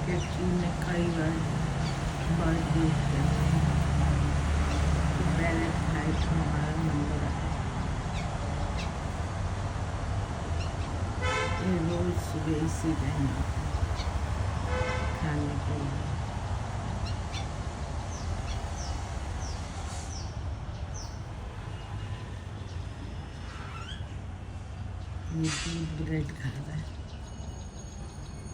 क्योंकि मैं कई बार बर्थ यूज करती हूँ। पहले फ्लाइट हमारा नंबर आता है, ये रोज सुबह इसी टाइम आता है खाने के लिए। ये दूध ब्रेड खा रहा है।